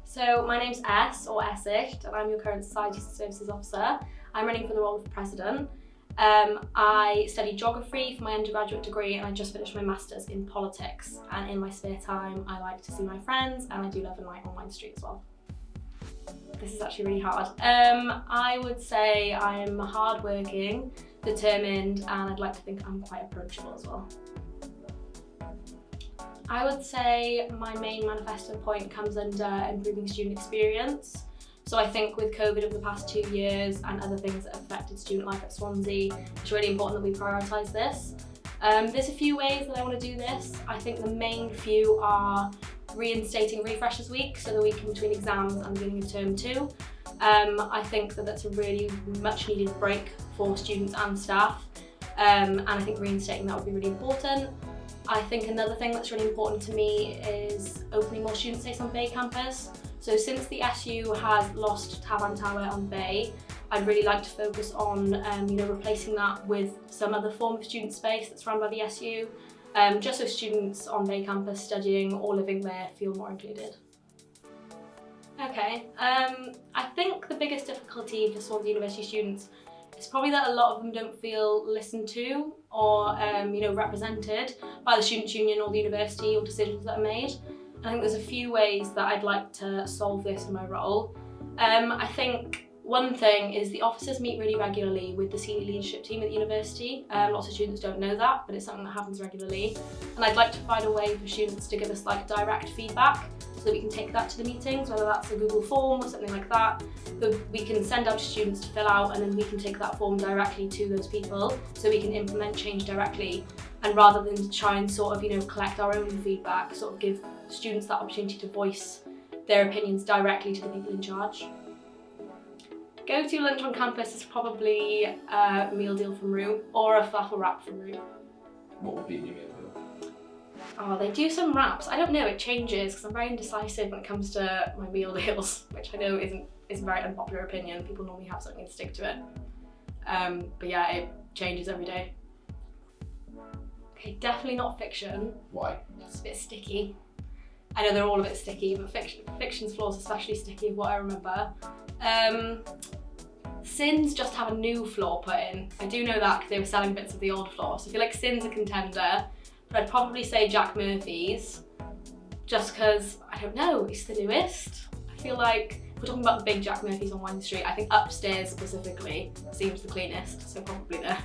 So my name's Esyllt, and I'm your current Society Services Officer. I'm running for the role of President. I studied geography for my undergraduate degree, and I just finished my Masters in politics. And in my spare time, I like to see my friends, and I do love a night on Wine Street as well. This is actually really hard. I would say I'm hardworking, determined, and I'd like to think I'm quite approachable as well. I would say my main manifesto point comes under improving student experience. So I think with COVID over the past 2 years and other things that have affected student life at Swansea, it's really important that we prioritise this. There's a few ways that I want to do this. I think the main few are reinstating Refreshers Week, so the week in between exams and the beginning of term 2. I think that that's a really much needed break for students and staff, and I think reinstating that would be really important. I think another thing that's really important to me is opening more student space on Bay campus. So since the SU has lost Tavan Tower on Bay, I'd really like to focus on replacing that with some other form of student space that's run by the SU, just so students on Bay campus studying or living there feel more included. Okay, I think the biggest difficulty for Swansea University students is probably that a lot of them don't feel listened to or represented by the Students Union or the university or decisions that are made. I think there's a few ways that I'd like to solve this in my role. I think one thing is the officers meet really regularly with the senior leadership team at the university. Lots of students don't know that, but it's something that happens regularly. And I'd like to find a way for students to give us direct feedback so that we can take that to the meetings, whether that's a Google form or something like that we can send out to students to fill out, and then we can take that form directly to those people so we can implement change directly. And rather than try and collect our own feedback, give students that opportunity to voice their opinions directly to the people in charge. Go-to lunch on campus is probably a meal deal from Roo or a falafel wrap from Roo. What would be your meal deal? Oh, they do some wraps. I don't know, it changes because I'm very indecisive when it comes to my meal deals, which I know is a very unpopular opinion. People normally have something to stick to it. But yeah, it changes every day. Okay, definitely not fiction. Why? It's a bit sticky. I know they're all a bit sticky, but fiction's flaws are especially sticky of what I remember. Sins just have a new floor put in. I do know that because they were selling bits of the old floor, so I feel like Sin's a contender, but I'd probably say Jack Murphy's, just because, I don't know, it's the newest. I feel like, if we're talking about the big Jack Murphy's on Wine Street, I think upstairs specifically seems the cleanest, so probably there.